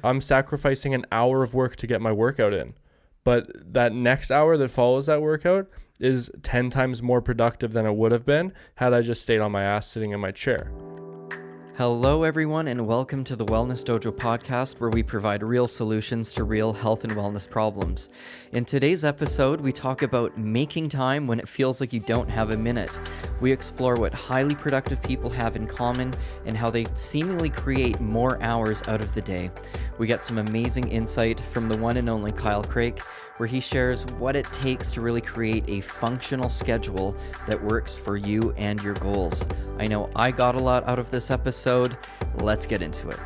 I'm sacrificing an hour of work to get my workout in. But that next hour that follows that workout is 10 times more productive than it would have been had I just stayed on my ass sitting in my chair. Hello, everyone, and welcome to the Wellness Dojo podcast, where we provide real solutions to real health and wellness problems. In today's episode, we talk about making time when it feels like you don't have a minute. We explore what highly productive people have in common and how they seemingly create more hours out of the day. We get some amazing insight from the one and only Kyle Craik, where he shares what it takes to really create a functional schedule that works for you and your goals. I know I got a lot out of this episode. Let's get into it.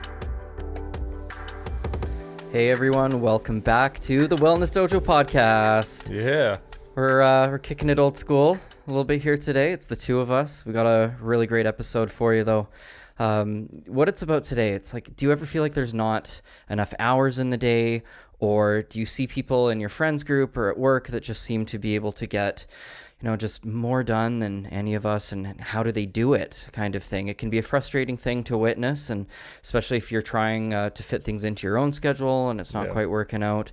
Hey everyone, welcome back to the Wellness Dojo podcast. Yeah. We're kicking it old school a little bit here today. It's the two of us. We got a really great episode for you though. What it's about today, it's like, do you ever feel like there's not enough hours in the day? Or do you see people in your friends group or at work that just seem to be able to get, just more done than any of us, and how do they do it kind of thing? It can be a frustrating thing to witness, and especially if you're trying to fit things into your own schedule and it's not quite working out.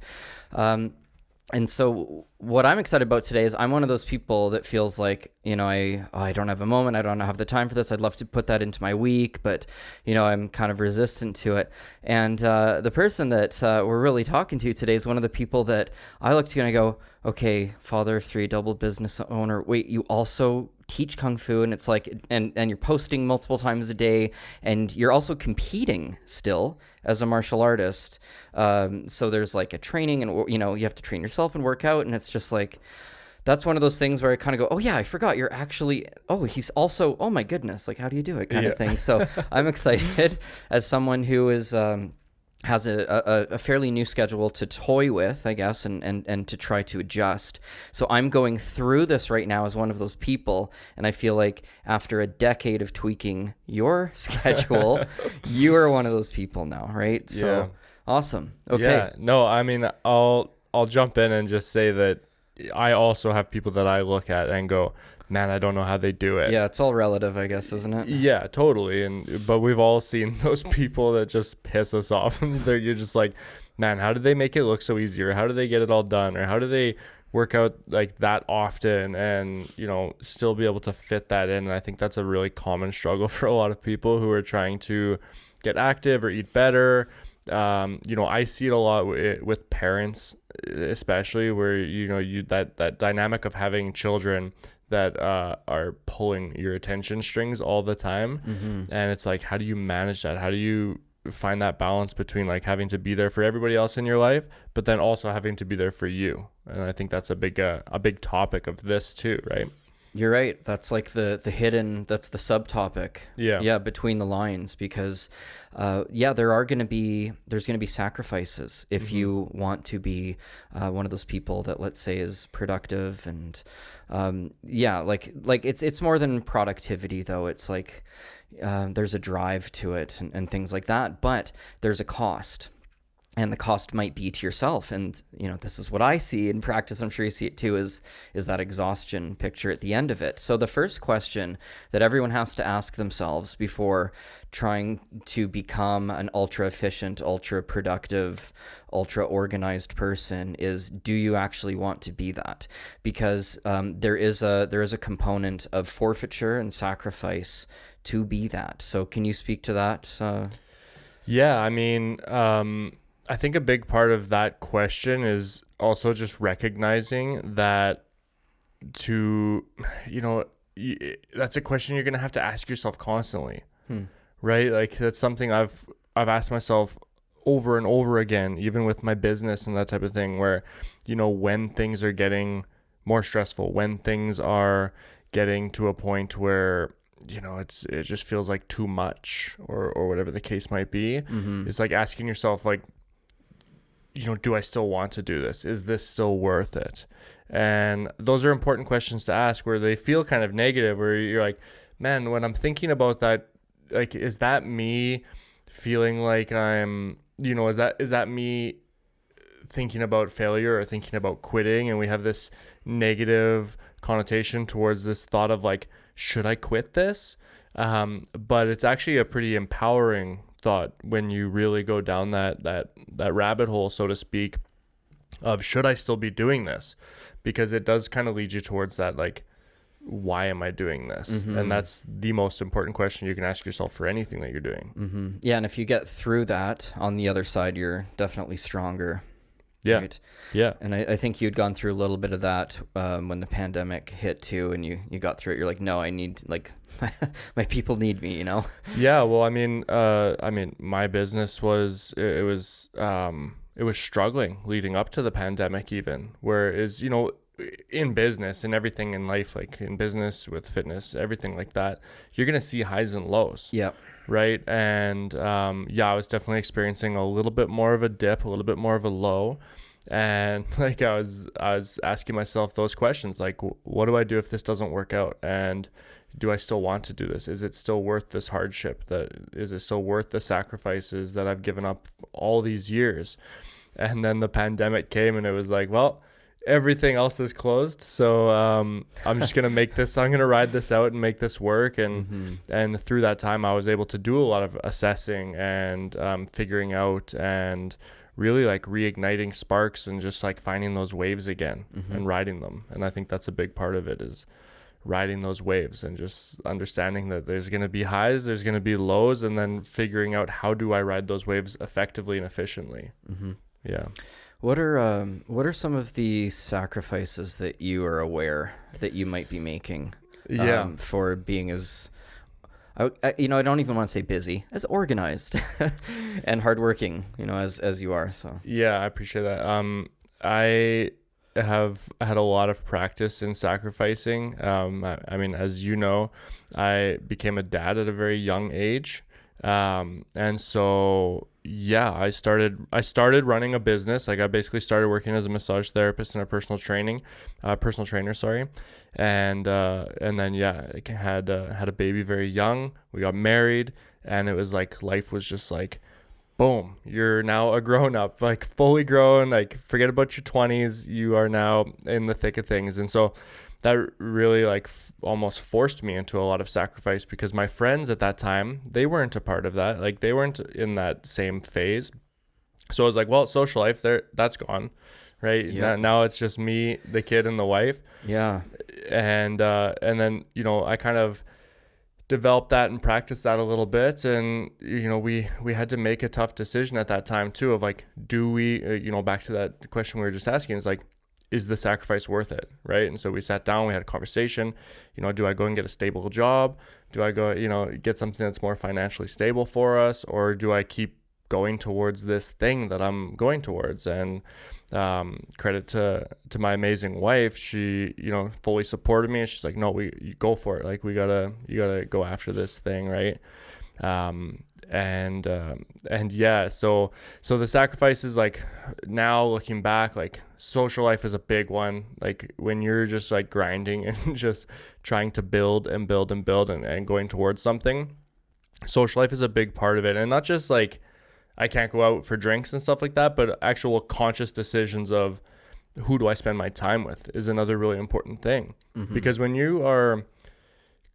And so what I'm excited about today is I'm one of those people that feels like, I don't have a moment. I don't have the time for this. I'd love to put that into my week, but, I'm kind of resistant to it. And the person that we're really talking to today is one of the people that I look to and I go, okay, father of three, double business owner. Wait, you also teach Kung Fu, and it's like, and you're posting multiple times a day, and you're also competing still as a martial artist. So there's like a training, and you have to train yourself and work out, and it's just like, that's one of those things where I kind of go, oh yeah, I forgot you're actually, he's also, oh my goodness, like how do you do it kind of thing. So I'm excited as someone who is, has a fairly new schedule to toy with, I guess, and to try to adjust. So I'm going through this right now as one of those people, and I feel like after a decade of tweaking your schedule, you are one of those people now, right? So awesome. Okay. Yeah. No, I mean, I'll jump in and just say that I also have people that I look at and go, man, I don't know how they do it. Yeah, it's all relative, I guess, isn't it? Yeah, totally. But we've all seen those people that just piss us off. You're just like, man, how do they make it look so easy? Or how do they get it all done? Or how do they work out like that often and, still be able to fit that in? And I think that's a really common struggle for a lot of people who are trying to get active or eat better. I see it a lot with parents, especially where, that dynamic of having children that are pulling your attention strings all the time. Mm-hmm. And it's like, how do you manage that? How do you find that balance between like having to be there for everybody else in your life, but then also having to be there for you? And I think that's a big topic of this too, right? You're right. That's like the hidden, that's the subtopic. Yeah. Between the lines, because, there's going to be sacrifices if you want to be one of those people that, let's say, is productive. And, it's more than productivity though. It's like, there's a drive to it and things like that, but there's a cost. And the cost might be to yourself. And, this is what I see in practice. I'm sure you see it too, is that exhaustion picture at the end of it. So the first question that everyone has to ask themselves before trying to become an ultra efficient, ultra productive, ultra organized person is, do you actually want to be that? Because there is a component of forfeiture and sacrifice to be that. So can you speak to that? Yeah, I mean, I think a big part of that question is also just recognizing that that's a question you're going to have to ask yourself constantly, right? Like that's something I've asked myself over and over again, even with my business and that type of thing, where, when things are getting more stressful, when things are getting to a point where, it just feels like too much or whatever the case might be. Mm-hmm. It's like asking yourself, like, do I still want to do this? Is this still worth it? And those are important questions to ask, where they feel kind of negative, where you're like, man, when I'm thinking about that, like, is that me feeling like I'm, is that me thinking about failure or thinking about quitting? And we have this negative connotation towards this thought of like, should I quit this? But it's actually a pretty empowering thought when you really go down that rabbit hole, so to speak, of should I still be doing this? Because it does kind of lead you towards that, like, why am I doing this? And that's the most important question you can ask yourself for anything that you're doing. Yeah, and if you get through that, on the other side, you're definitely stronger. Yeah. Right? Yeah. And I think you'd gone through a little bit of that when the pandemic hit too, and you got through it. You're like, no, I need, like, my people need me, you know? Yeah. Well, I mean, my business it was struggling leading up to the pandemic, even, whereas, you know, in business and everything in life, like in business with fitness, everything like that, you're going to see highs and lows. Yeah. Right. And, I was definitely experiencing a little bit more of a dip, a little bit more of a low. And like, I was asking myself those questions, like, what do I do if this doesn't work out? And do I still want to do this? Is it still worth this hardship? Is it still worth the sacrifices that I've given up all these years? And then the pandemic came, and it was like, well, everything else is closed, so I'm just gonna I'm gonna ride this out and make this work. And through that time, I was able to do a lot of assessing and figuring out, and really like reigniting sparks, and just like finding those waves again and riding them. And I think that's a big part of it, is riding those waves and just understanding that there's going to be highs, there's going to be lows, and then figuring out, how do I ride those waves effectively and efficiently. Yeah. What are some of the sacrifices that you are aware that you might be making for being as, I don't even want to say busy, as organized and hardworking, as you are. So yeah, I appreciate that. I have had a lot of practice in sacrificing. I mean, as you know, I became a dad at a very young age. And so, yeah, I started running a business. Like, I basically started working as a massage therapist and a personal trainer, sorry. And then, yeah, I had a baby very young. We got married, and it was like, life was just like, boom, you're now a grown up, like fully grown, like forget about your 20s. You are now in the thick of things. And so that really like almost forced me into a lot of sacrifice, because my friends at that time, they weren't a part of that. Like, they weren't in that same phase. So I was like, well, social life that's gone, right? Yeah. Now it's just me, the kid, and the wife. Yeah. And then, I kind of developed that and practiced that a little bit. And, we had to make a tough decision at that time too, of like, do we, back to that question we were just asking, is like, is the sacrifice worth it? Right. And so we sat down, we had a conversation, do I go and get a stable job? Do I go, get something that's more financially stable for us? Or do I keep going towards this thing that I'm going towards? And credit to my amazing wife, she fully supported me, and she's like, no, you go for it, like you gotta go after this thing, right? And yeah, so the sacrifices, like, now looking back, like, social life is a big one. Like, when you're just like grinding and just trying to build and build and build and going towards something, social life is a big part of it. And not just like, I can't go out for drinks and stuff like that, but actual conscious decisions of who do I spend my time with is another really important thing. Because when you are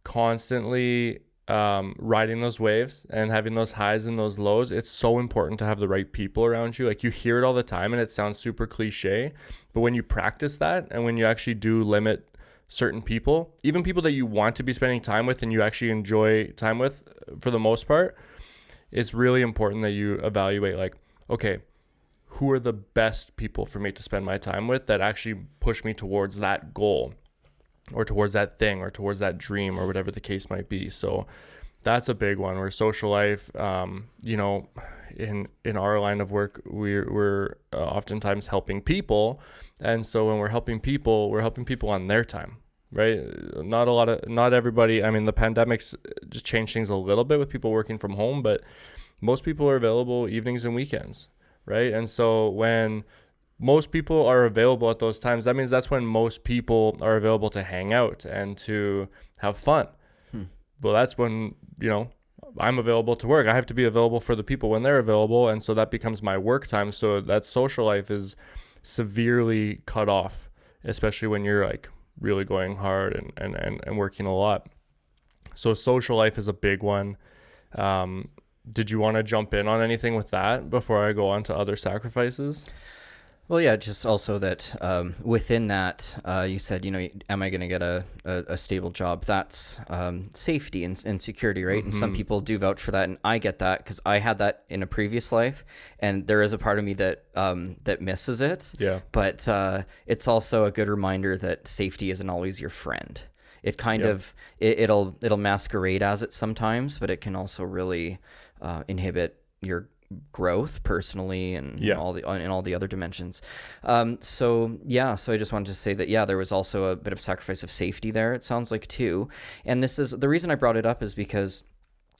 constantly riding those waves and having those highs and those lows, it's so important to have the right people around you. Like, you hear it all the time and it sounds super cliche, but when you practice that, and when you actually do limit certain people, even people that you want to be spending time with and you actually enjoy time with for the most part, it's really important that you evaluate, like, okay, who are the best people for me to spend my time with that actually push me towards that goal, or towards that thing, or towards that dream, or whatever the case might be. So that's a big one, where social life, in our line of work, we're oftentimes helping people. And so when we're helping people on their time, right? Not everybody, I mean, the pandemic's just changed things a little bit with people working from home, but most people are available evenings and weekends, right? And so when most people are available at those times, that means that's when most people are available to hang out and to have fun. Well, that's when, I'm available to work. I have to be available for the people when they're available. And so that becomes my work time. So that social life is severely cut off, especially when you're like really going hard and working a lot. So social life is a big one. did you want to jump in on anything with that before I go on to other sacrifices? Well, yeah, just also that within that, you said, am I going to get a stable job? That's safety and security, right? And some people do vouch for that, and I get that because I had that in a previous life, and there is a part of me that that misses it. Yeah. But it's also a good reminder that safety isn't always your friend. It kind of it'll masquerade as it sometimes, but it can also really inhibit your growth personally and all the other dimensions. So I just wanted to say that there was also a bit of sacrifice of safety there, it sounds like, too. And this is the reason I brought it up, is because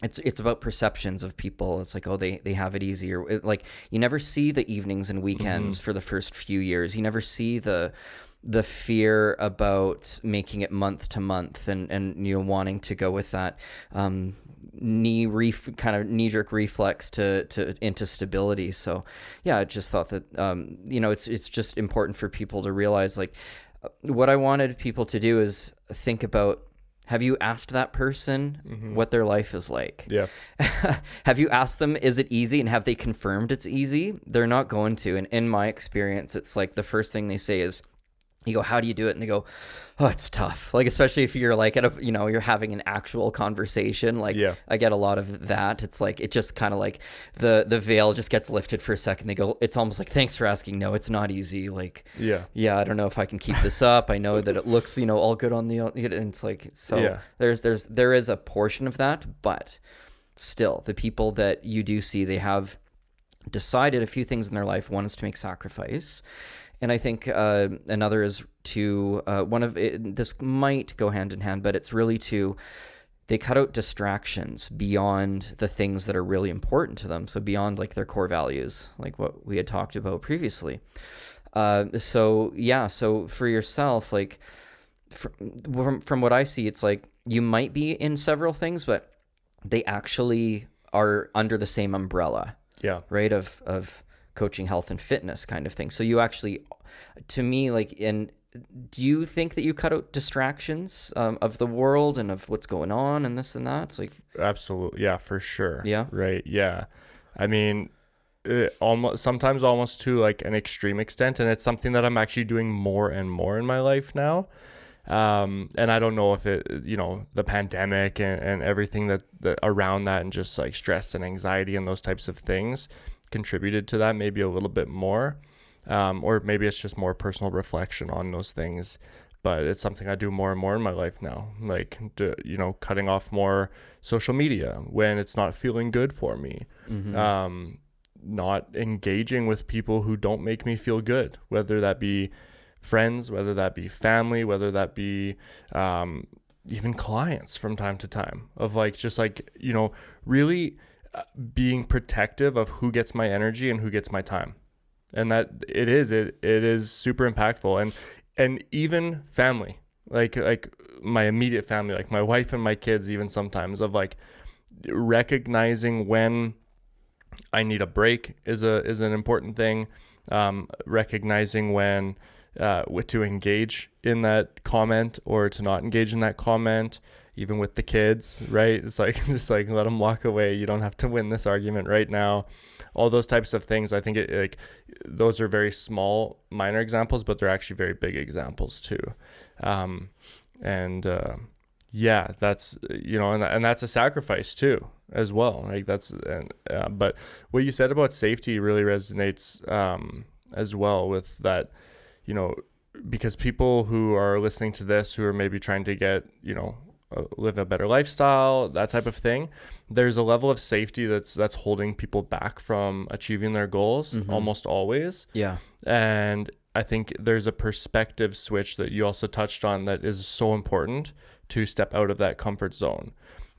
it's about perceptions of people. It's like, oh, they have it easier. Like, you never see the evenings and weekends for the first few years. You never see the fear about making it month to month and wanting to go with that knee-jerk reflex into stability. So I just thought that it's just important for people to realize, like, what I wanted people to do is think about, have you asked that person what their life is like? Yeah. Have you asked them, is it easy? And have they confirmed it's easy? They're not going to. And in my experience, it's like the first thing they say is, you go, how do you do it? And they go, oh, it's tough. Like, especially if you're like you're having an actual conversation. Like, I get a lot of that. It's like, it just kind of like the veil just gets lifted for a second. They go, it's almost like, thanks for asking. No, it's not easy. Like, I don't know if I can keep this up. I know that it looks, all good on the, and it's like, so there is a portion of that, but still the people that you do see, they have decided a few things in their life. One is to make sacrifice. And I think another is to this might go hand in hand, but it's really they cut out distractions beyond the things that are really important to them. So beyond like their core values, like what we had talked about previously. So for yourself, like from what I see, it's like you might be in several things, but they actually are under the same umbrella. Yeah. Right. Of coaching, health, and fitness kind of thing. So you actually, to me, like, do you think that you cut out distractions of the world and of what's going on and this and that? It's like, absolutely. Yeah, for sure. Yeah. Right. Yeah. I mean, sometimes almost to like an extreme extent. And it's something that I'm actually doing more and more in my life now. And I don't know if it, the pandemic and everything that around that, and just like stress and anxiety and those types of things contributed to that maybe a little bit more, or maybe it's just more personal reflection on those things. But it's something I do more and more in my life now, like cutting off more social media when it's not feeling good for me, not engaging with people who don't make me feel good, whether that be friends, whether that be family, whether that be even clients from time to time, of like just like really being protective of who gets my energy and who gets my time. And that it is super impactful. And even family, like my immediate family, like my wife and my kids, even sometimes, of like recognizing when I need a break is an important thing. Recognizing when to engage in that comment or to not engage in that comment, even with the kids, right? It's like, just like, let them walk away. You don't have to win this argument right now. All those types of things. I think those are very small, minor examples, but they're actually very big examples too. That's, and that's a sacrifice too, as well. Like but what you said about safety really resonates, as well, with that, because people who are listening to this, who are maybe trying to get, live a better lifestyle, that type of thing, there's a level of safety that's holding people back from achieving their goals, almost always. Yeah. And I think there's a perspective switch that you also touched on that is so important, to step out of that comfort zone.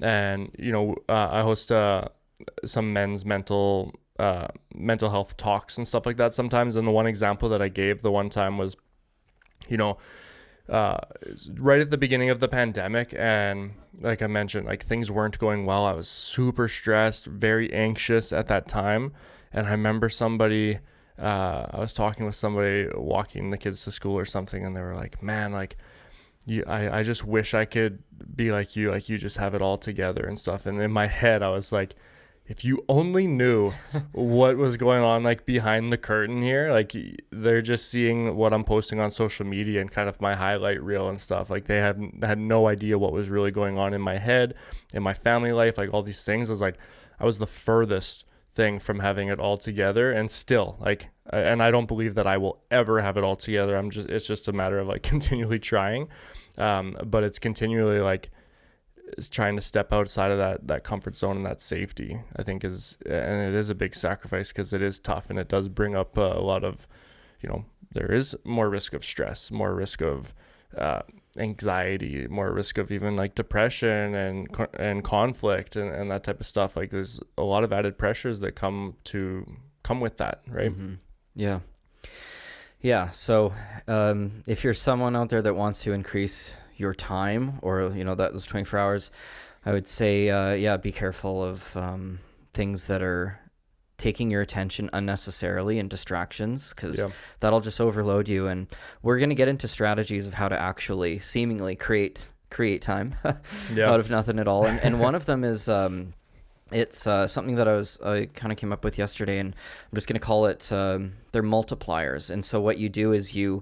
And, I host some men's mental health talks and stuff like that sometimes. And the one example that I gave the one time was, right at the beginning of the pandemic, and like I mentioned, like things weren't going well. I was super stressed, very anxious at that time. And I remember I was talking with somebody, walking the kids to school or something, and they were like, man, like, I just wish I could be like you just have it all together and stuff. And in my head, I was like, if you only knew what was going on, like behind the curtain here, like they're just seeing what I'm posting on social media and kind of my highlight reel and stuff. Like they had no idea what was really going on in my head, in my family life, like all these things. I was the furthest thing from having it all together, and still and I don't believe that I will ever have it all together. It's just a matter of like continually trying. But it's continually like is trying to step outside of that comfort zone and that safety, I think and it is a big sacrifice because it is tough and it does bring up a lot of, there is more risk of stress, more risk of anxiety, more risk of even like depression and conflict and that type of stuff. Like there's a lot of added pressures that come with that, right? Mm-hmm. Yeah. So if you're someone out there that wants to increase your time or, those 24 hours, I would say, be careful of things that are taking your attention unnecessarily and distractions, because that'll just overload you. And we're going to get into strategies of how to actually seemingly create time out of nothing at all. And one of them is it's something that I kind of came up with yesterday, and I'm just going to call it they're multipliers. And so what you do is you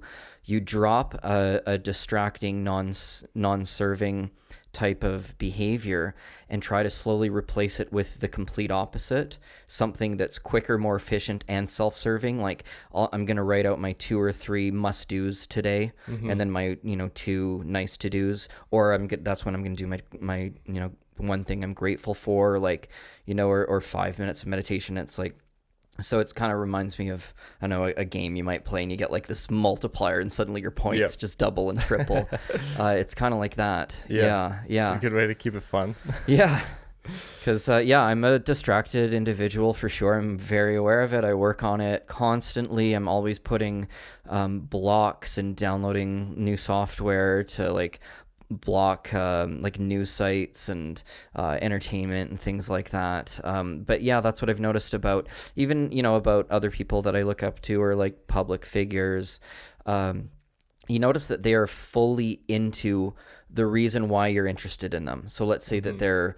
drop a distracting, non-serving type of behavior and try to slowly replace it with the complete opposite, something that's quicker, more efficient, and self-serving. Like I'm going to write out my 2 or 3 must-dos today, and then my 2 nice to-dos, or that's when I'm going to do my one thing I'm grateful for, or 5 minutes of meditation. It's like, so it's kind of reminds me of, I know, a game you might play and you get like this multiplier and suddenly your points just double and triple. It's kind of like that. Yeah. It's a good way to keep it fun. Yeah. Because, I'm a distracted individual for sure. I'm very aware of it. I work on it constantly. I'm always putting blocks and downloading new software to block news sites and entertainment and things like that. But that's what I've noticed about even, about other people that I look up to, or like public figures. You notice that they are fully into the reason why you're interested in them. So let's say that they're,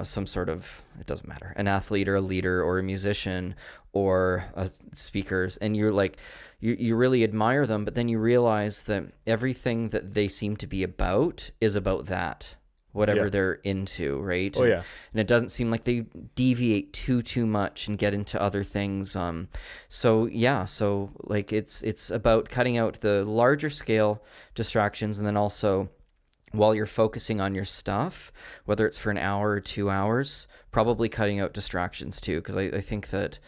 some sort of, it doesn't matter, an athlete or a leader or a musician or speakers, and you're like, you really admire them, but then you realize that everything that they seem to be about is about that, whatever they're into, right? Oh, yeah. And it doesn't seem like they deviate too much and get into other things. So it's about cutting out the larger scale distractions, and then also, while you're focusing on your stuff, whether it's for an hour or 2 hours, probably cutting out distractions too, because I think that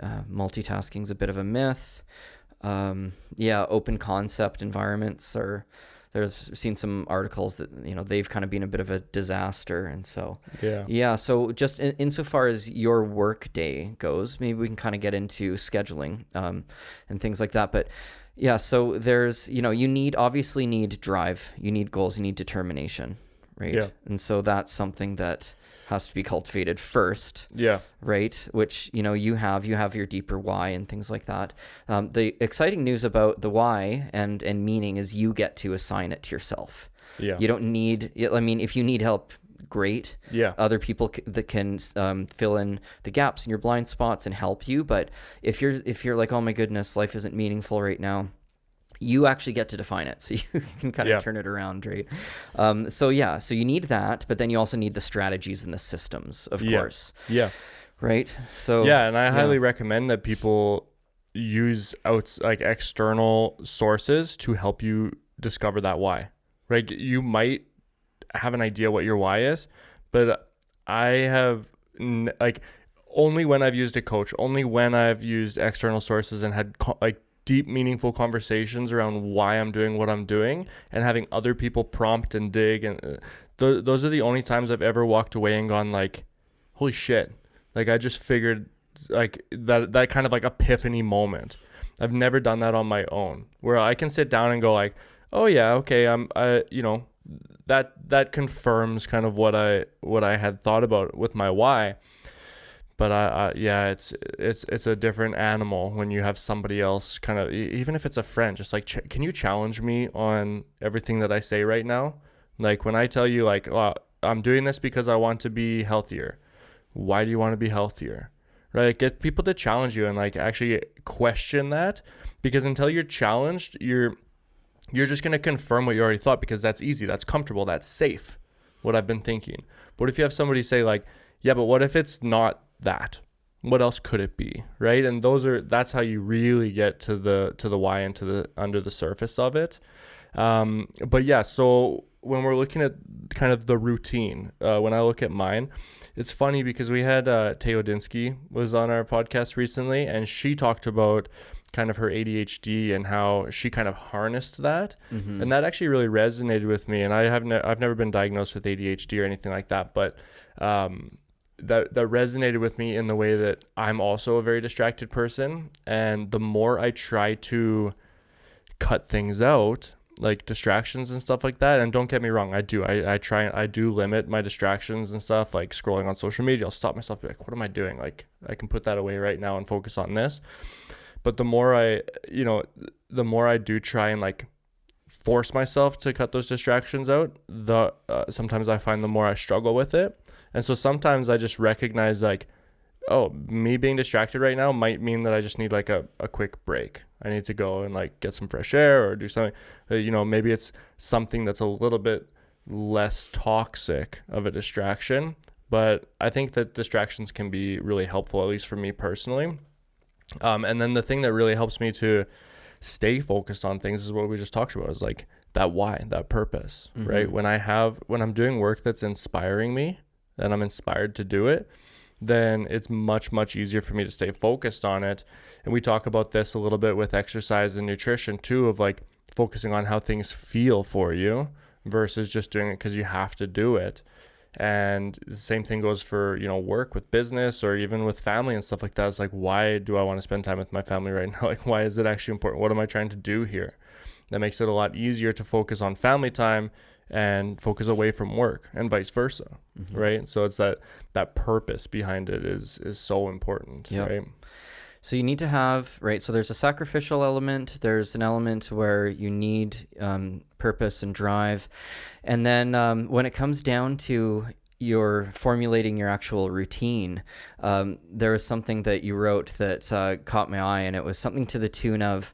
multitasking is a bit of a myth. Open concept environments there's seen some articles that, they've kind of been a bit of a disaster. And so, so just insofar as your work day goes, maybe we can kind of get into scheduling and things like that. But so there's, you obviously need drive, you need goals, you need determination, right? Yeah. And so that's something that has to be cultivated first. Yeah. Right? Which, you have your deeper why and things like that. The exciting news about the why and meaning is you get to assign it to yourself. Yeah. You don't need, if you need help, great. Yeah. Other people that can fill in the gaps in your blind spots and help you. But if you're like, oh my goodness, life isn't meaningful right now, you actually get to define it, so you can kind of turn it around, right? So you need that, but then you also need the strategies and the systems, of course. Yeah. Right? So and I highly recommend that people use external sources to help you discover that why. Right? You might have an idea what your why is, but I have only when I've used a coach, only when I've used external sources and had deep, meaningful conversations around why I'm doing what I'm doing, and having other people prompt and dig. And those are the only times I've ever walked away and gone holy shit. I just figured that kind of epiphany moment. I've never done that on my own, where I can sit down and go oh yeah, okay. That confirms kind of what I had thought about with my why. But it's a different animal when you have somebody else kind of, even if it's a friend, just can you challenge me on everything that I say right now? When I tell you I'm doing this because I want to be healthier. Why do you want to be healthier? Right? Get people to challenge you and like actually question that, because until you're challenged, you're just going to confirm what you already thought, because that's easy, that's comfortable, that's safe, what I've been thinking. But if you have somebody say like, yeah, but what if it's not that? What else could it be? Right? And that's how you really get to the why and to the under the surface of it. But yeah, so when we're looking at kind of the routine, when I look at mine, it's funny because we had Teodinsky was on our podcast recently, and she talked about kind of her ADHD and how she kind of harnessed that. Mm-hmm. And that actually really resonated with me. And I've never been diagnosed with ADHD or anything like that, but that resonated with me in the way that I'm also a very distracted person. And the more I try to cut things out, like distractions and stuff like that, and don't get me wrong, I do limit my distractions and stuff, like scrolling on social media. I'll stop myself, be like, what am I doing? Like, I can put that away right now and focus on this. But the more I do try and like force myself to cut those distractions out, sometimes I find the more I struggle with it. And so sometimes I just recognize like, oh, me being distracted right now might mean that I just need like a quick break. I need to go and like get some fresh air or do something. Maybe it's something that's a little bit less toxic of a distraction. But I think that distractions can be really helpful, at least for me personally. And then the thing that really helps me to stay focused on things is what we just talked about, is like that why, that purpose, mm-hmm. right? When I'm doing work that's inspiring me and I'm inspired to do it, then it's much, much easier for me to stay focused on it. And we talk about this a little bit with exercise and nutrition too, of like focusing on how things feel for you versus just doing it because you have to do it. And the same thing goes for, work with business or even with family and stuff like that. It's like, why do I want to spend time with my family right now? Like, why is it actually important? What am I trying to do here? That makes it a lot easier to focus on family time and focus away from work, and vice versa. Mm-hmm. Right? So it's that purpose behind it is so important. Yep. Right? So you need to have, right, so there's a sacrificial element, there's an element where you need purpose and drive, and then when it comes down to you're formulating your actual routine, there was something that you wrote that caught my eye, and it was something to the tune of,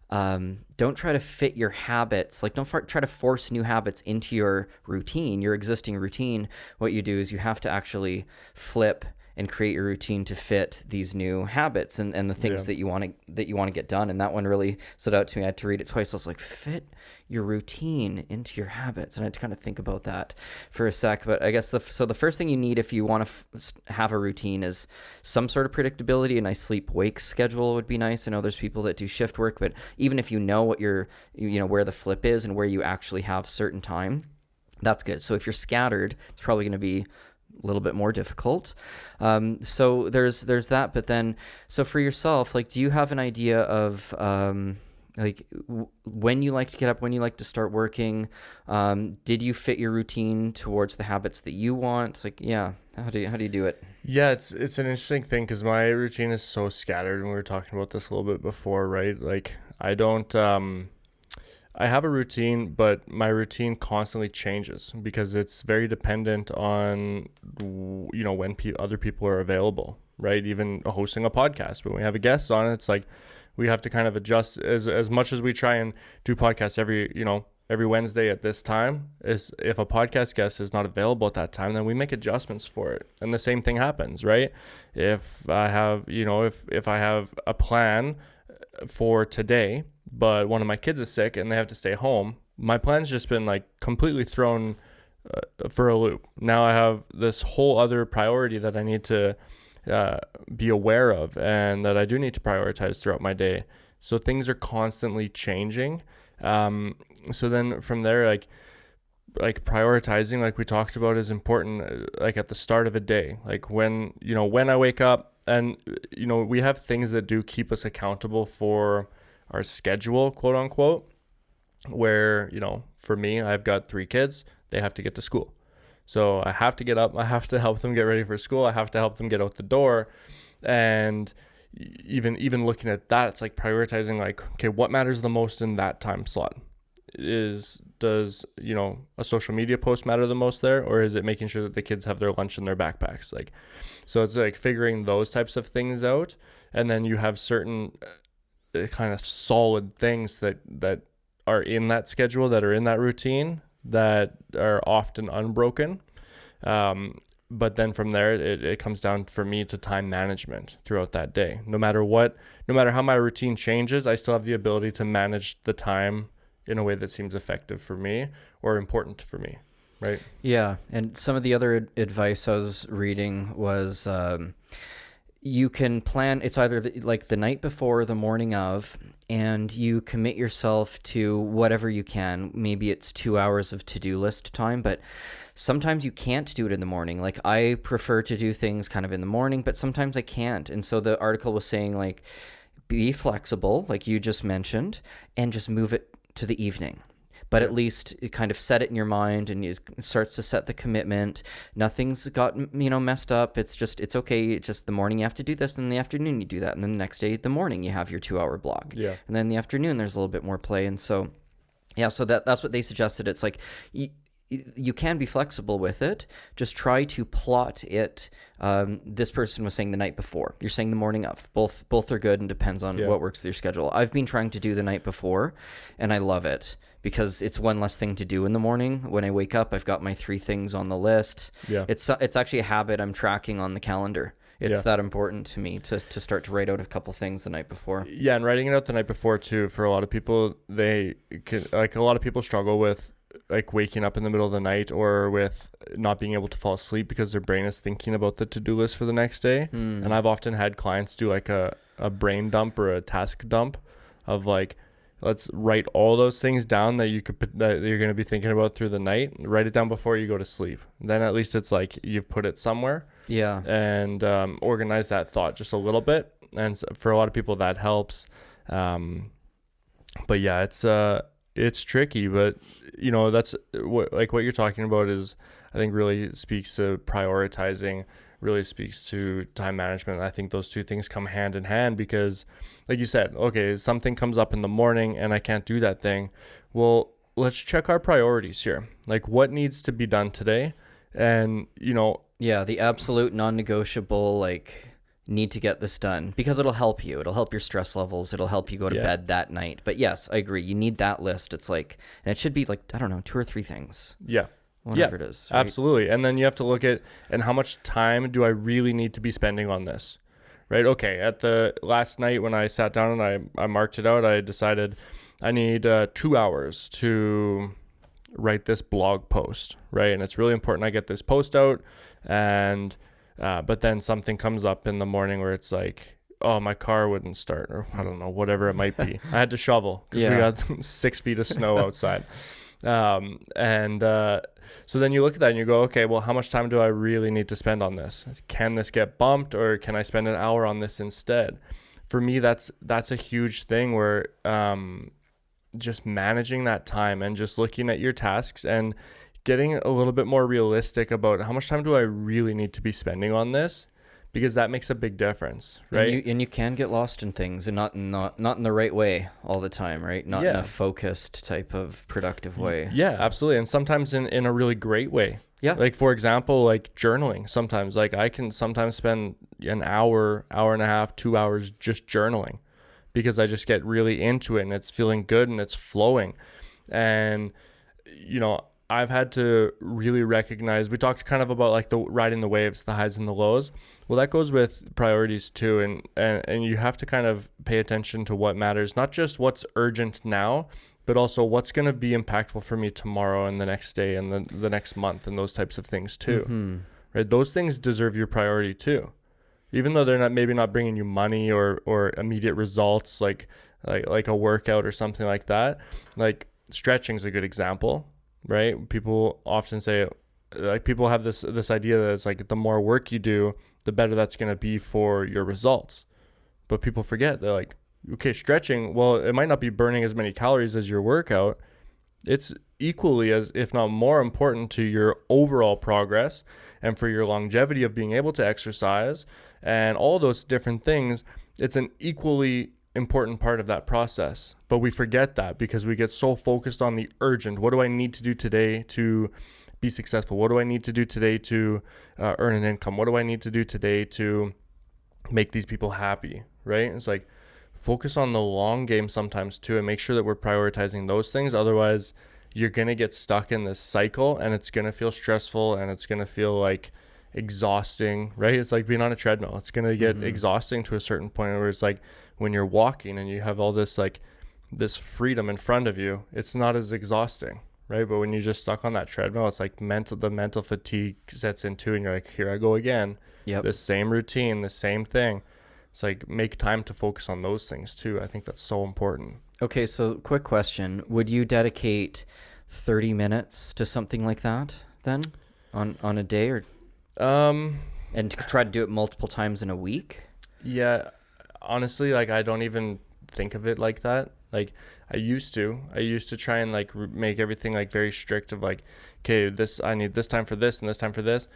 don't try to fit your habits, like don't try to force new habits into your routine, your existing routine. What you do is you have to actually flip and create your routine to fit these new habits and the things that you want to get done. And that one really stood out to me. I had to read it twice. I was like, fit your routine into your habits. And I had to kind of think about that for a sec. But I guess the first thing you need if you want to have a routine is some sort of predictability. A nice sleep-wake schedule would be nice. I know there's people that do shift work, but even if you know what where the flip is and where you actually have certain time, that's good. So if you're scattered, it's probably going to be a little bit more difficult. So there's that. But then, so for yourself, like, do you have an idea of when you like to get up, when you like to start working? Did you fit your routine towards the habits that you want? It's like, yeah, how do you do it? Yeah, it's an interesting thing because my routine is so scattered, and we were talking about this a little bit before, right? Like, I don't I have a routine, but my routine constantly changes because it's very dependent on, when other people are available, right? Even hosting a podcast, when we have a guest on, it's like we have to kind of adjust as much as we try and do podcasts every Wednesday at this time. Is if a podcast guest is not available at that time, then we make adjustments for it. And the same thing happens, right? If I have, if I have a plan for today, but one of my kids is sick and they have to stay home, my plan's just been like completely thrown for a loop. Now I have this whole other priority that I need to be aware of and that I do need to prioritize throughout my day. So things are constantly changing. So then from there, like prioritizing, like we talked about, is important, like at the start of a day, like when I wake up, and we have things that do keep us accountable for our schedule, quote unquote, where, for me, I've got 3 kids, they have to get to school. So I have to get up, I have to help them get ready for school, I have to help them get out the door. And even looking at that, it's like prioritizing, like, okay, what matters the most in that time slot? does, a social media post matter the most there, or is it making sure that the kids have their lunch in their backpacks? Like, so it's like figuring those types of things out, and then you have certain kind of solid things that are in that schedule, that are in that routine, that are often unbroken. But then from there, it comes down for me to time management throughout that day. No matter how my routine changes, I still have the ability to manage the time in a way that seems effective for me or important for me, right? Yeah, and some of the other advice I was reading was you can plan, it's either the night before or the morning of, and you commit yourself to whatever you can. Maybe it's 2 hours of to-do list time, but sometimes you can't do it in the morning. Like, I prefer to do things kind of in the morning, but sometimes I can't. And so the article was saying, like, be flexible, like you just mentioned, and just move it to the evening. But at least it kind of set it in your mind, and it starts to set the commitment. Nothing's got, messed up. It's okay. It's just the morning you have to do this, and in the afternoon you do that. And then the next day, the morning, you have your 2 hour block. Yeah. And then in the afternoon, there's a little bit more play. And so, yeah, so that's what they suggested. It's like, you can be flexible with it. Just try to plot it. This person was saying the night before. You're saying the morning of. Both are good, and depends on what works with your schedule. I've been trying to do the night before, and I love it because it's one less thing to do in the morning. When I wake up, I've got my 3 things on the list. Yeah. It's actually a habit I'm tracking on the calendar. It's that important to me to start to write out a couple things the night before. Yeah, and writing it out the night before too, for a lot of people, a lot of people struggle with like waking up in the middle of the night, or with not being able to fall asleep because their brain is thinking about the to-do list for the next day. And I've often had clients do like a brain dump or a task dump of like, let's write all those things down that you're going to be thinking about through the night. Write it down before you go to sleep. Then at least it's like you've put it somewhere. Yeah. And organize that thought just a little bit. And so for a lot of people that helps. But yeah, it's tricky, but that's what you're talking about is, I think, really speaks to prioritizing, really speaks to time management. I think those two things come hand in hand because, like you said, okay, something comes up in the morning and I can't do that thing. Well, let's check our priorities here. Like, what needs to be done today? And, yeah, the absolute non-negotiable, like, need to get this done, because it'll help you. It'll help your stress levels. It'll help you go to bed that night. But yes, I agree. You need that list. It's like, and it should be like, I don't know, 2 or 3 things. Yeah. Whatever it is. Right? Absolutely. And then you have to look at, and how much time do I really need to be spending on this? Right? Okay. At the last night when I sat down and I marked it out, I decided I need 2 hours to write this blog post, right? And it's really important I get this post out. And but then something comes up in the morning where it's like, oh, my car wouldn't start, or I don't know, whatever it might be. I had to shovel because we got 6 feet of snow outside. So then you look at that and you go, okay, well, how much time do I really need to spend on this? Can this get bumped, or can I spend an hour on this instead? For me, that's a huge thing where just managing that time and just looking at your tasks and getting a little bit more realistic about how much time do I really need to be spending on this, because that makes a big difference, right? And you can get lost in things, and not in the right way all the time, right? Not in a focused type of productive way. Yeah, absolutely. And sometimes in a really great way. Yeah. Like, for example, like journaling. Sometimes, like, I can sometimes spend an hour and a half, 2 hours just journaling, because I just get really into it and it's feeling good and it's flowing. And, I've had to really recognize, we talked kind of about like the riding the waves, the highs and the lows. Well, that goes with priorities too. And you have to kind of pay attention to what matters, not just what's urgent now, but also what's going to be impactful for me tomorrow and the next day and the next month, and those types of things too. Mm-hmm. Right? Those things deserve your priority too. Even though they're maybe not bringing you money or immediate results, like a workout or something like that. Like, stretching is a good example. Right? People often say, like, people have this idea that it's like the more work you do, the better that's going to be for your results. But people forget, they're like, okay, stretching, well, it might not be burning as many calories as your workout. It's equally as, if not more important, to your overall progress and for your longevity of being able to exercise and all those different things. It's an equally important part of that process. But we forget that because we get so focused on the urgent. What do I need to do today to be successful? What do I need to do today to earn an income? What do I need to do today to make these people happy, right? It's like focus on the long game sometimes too, and make sure that we're prioritizing those things. Otherwise, you're going to get stuck in this cycle, and it's going to feel stressful, and it's going to feel like exhausting, right? It's like being on a treadmill. It's going to get exhausting to a certain point where it's like when you're walking and you have all this like this freedom in front of you, it's not as exhausting, right? But when you're just stuck on that treadmill, it's like the mental fatigue sets in too, and you're like, here I go again. Yep. The same routine, the same thing. It's like make time to focus on those things too. I think that's so important. Okay, so quick question. Would you dedicate 30 minutes to something like that then on a day, or and try to do it multiple times in a week? Yeah, honestly, like I don't even think of it like that. Like I used to try and like make everything like very strict of like, okay, I need this time for this and this time for this.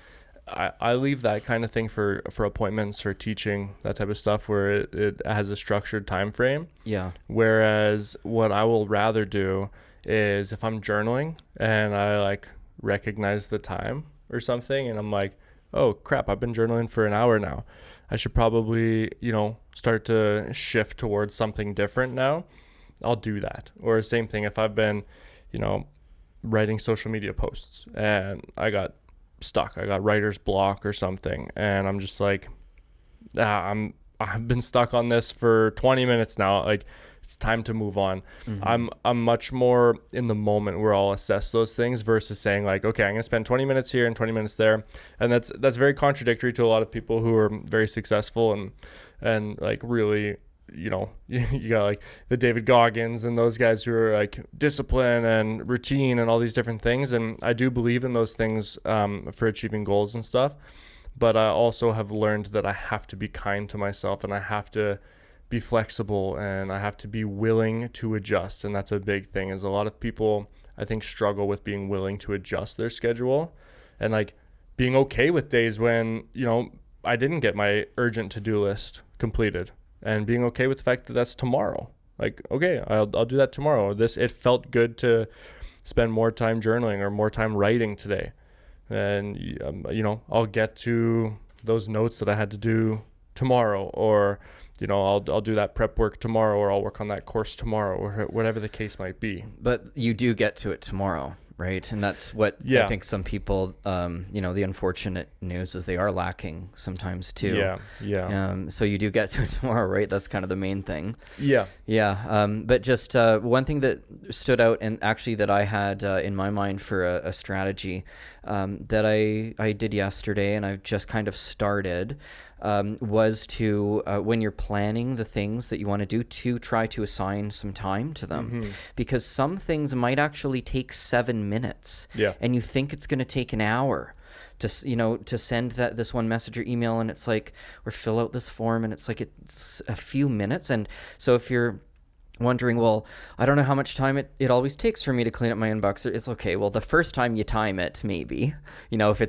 I leave that kind of thing for appointments or teaching, that type of stuff, where it has a structured time frame. Yeah. Whereas what I will rather do is if I'm journaling and I like recognize the time or something, and I'm like, oh crap, I've been journaling for an hour now. I should probably, start to shift towards something different now. I'll do that. Or same thing if I've been, writing social media posts and I got stuck. I got writer's block or something, and I'm just like, I've been stuck on this for 20 minutes now. Like it's time to move on. I'm much more in the moment where I'll assess those things versus saying like, okay, I'm gonna spend 20 minutes here and 20 minutes there, and that's very contradictory to a lot of people who are very successful and like really, you got like the David Goggins and those guys who are like discipline and routine and all these different things. And I do believe in those things for achieving goals and stuff. But I also have learned that I have to be kind to myself, and I have to be flexible, and I have to be willing to adjust. And that's a big thing, is a lot of people, I think, struggle with being willing to adjust their schedule and like being okay with days when, I didn't get my urgent to-do list completed. And being okay with the fact that that's tomorrow. Like, okay, I'll do that tomorrow. It felt good to spend more time journaling or more time writing today. And, I'll get to those notes that I had to do tomorrow, or, I'll do that prep work tomorrow, or I'll work on that course tomorrow, or whatever the case might be. But you do get to it tomorrow, right? And that's what I think some people, the unfortunate news is they are lacking sometimes too. Yeah. So you do get to it tomorrow, right? That's kind of the main thing. Yeah. Yeah. But just one thing that stood out, and actually that I had in my mind for a strategy that I did yesterday, and I've just kind of started, was to, when you're planning the things that you want to do, to try to assign some time to them. Because some things might actually take 7 minutes. Yeah. And you think it's going to take an hour to send this one message or email, and it's like, or fill out this form, and it's like it's a few minutes. And so if you're wondering, well, I don't know how much time it always takes for me to clean up my inbox, it's okay. Well, the first time you time it, maybe, if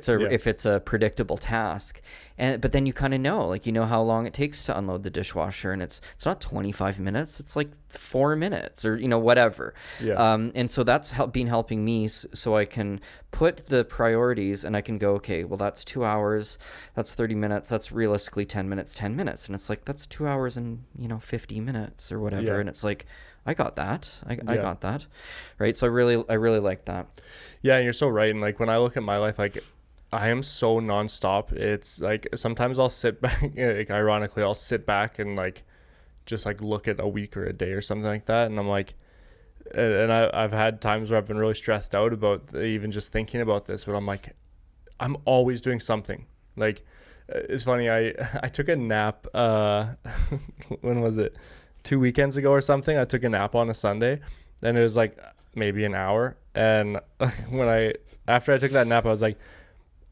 it's a predictable task, but then you kind of know, like, how long it takes to unload the dishwasher, and it's not 25 minutes, it's like 4 minutes, or whatever. And so that's been helping me, so I can put the priorities, and I can go, okay, well, that's 2 hours, that's 30 minutes, that's realistically 10 minutes, and it's like, that's 2 hours and 50 minutes or whatever. And it's like, I got that. I got that. Right. So I really like that. Yeah. And you're so right. And like, when I look at my life, like, I am so nonstop. It's like, sometimes I'll sit back, like, ironically, I'll sit back and like, just like look at a week or a day or something like that. And I'm like, and I've had times where I've been really stressed out about even just thinking about this, but I'm like, I'm always doing something. Like, it's funny. I took a nap, when was it? 2 weekends ago or something. I took a nap on a Sunday, and it was like maybe an hour. And after I took that nap, I was like,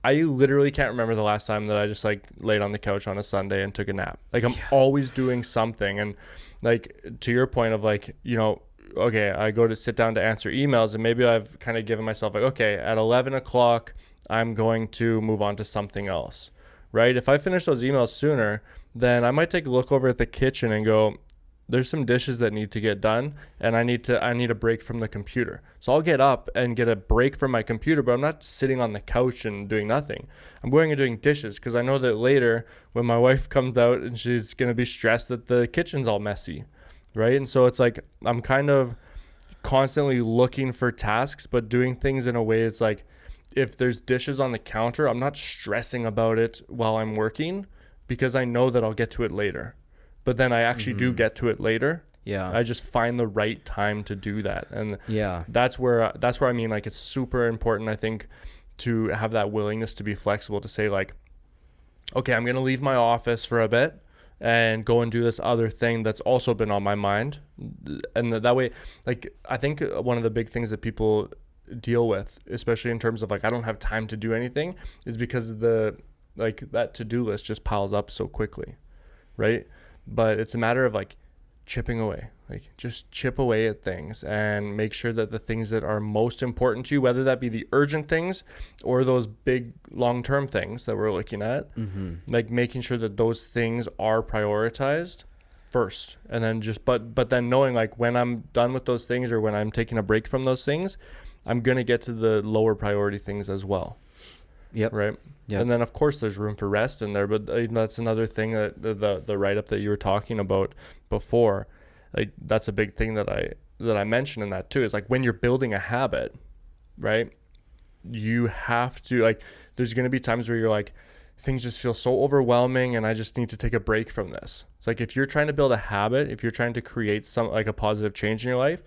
I literally can't remember the last time that I just like laid on the couch on a Sunday and took a nap. Like, I'm always doing something. And like, to your point of like, okay, I go to sit down to answer emails, and maybe I've kind of given myself like, okay, at 11 o'clock, I'm going to move on to something else, right? If I finish those emails sooner, then I might take a look over at the kitchen and go, there's some dishes that need to get done, and I need a break from the computer. So I'll get up and get a break from my computer, but I'm not sitting on the couch and doing nothing. I'm going and doing dishes because I know that later when my wife comes out and she's going to be stressed that the kitchen's all messy, right? And so it's like I'm kind of constantly looking for tasks, but doing things in a way it's like if there's dishes on the counter, I'm not stressing about it while I'm working because I know that I'll get to it later. But then I actually do get to it later. Yeah. I just find the right time to do that. And yeah, that's where I mean, like, it's super important, I think, to have that willingness to be flexible, to say like, okay, I'm going to leave my office for a bit and go and do this other thing that's also been on my mind. And that way, like, I think one of the big things that people deal with, especially in terms of like, I don't have time to do anything, is because that to-do list just piles up so quickly, right? But it's a matter of like chipping away, like just chip away at things and make sure that the things that are most important to you, whether that be the urgent things or those big long-term things that we're looking at, like making sure that those things are prioritized first. And then but then knowing like when I'm done with those things or when I'm taking a break from those things, I'm going to get to the lower priority things as well. Yep. Right. Yep. And then of course there's room for rest in there, but that's another thing that the write-up that you were talking about before, like that's a big thing that I mentioned in that too, is like when you're building a habit, right, you have to, like, there's going to be times where you're like, things just feel so overwhelming and I just need to take a break from this. It's like if you're trying to build a habit, if you're trying to create some like a positive change in your life,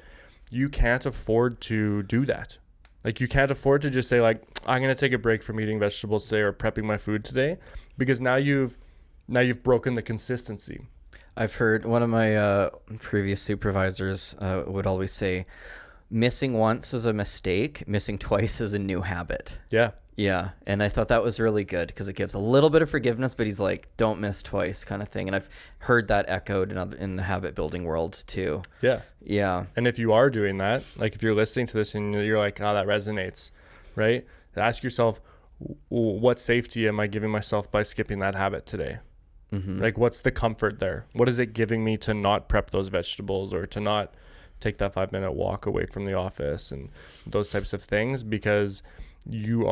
you can't afford to do that. Like you can't afford to just say like, I'm going to take a break from eating vegetables today or prepping my food today, because now you've broken the consistency. I've heard one of my previous supervisors would always say, missing once is a mistake, missing twice is a new habit. Yeah. Yeah. And I thought that was really good because it gives a little bit of forgiveness, but he's like, don't miss twice kind of thing. And I've heard that echoed in the habit building world too. Yeah. Yeah. And if you are doing that, like if you're listening to this and you're like, oh, that resonates, right? Ask yourself, what safety am I giving myself by skipping that habit today? Like, what's the comfort there? What is it giving me to not prep those vegetables or to not take that 5-minute walk away from the office and those types of things? Because you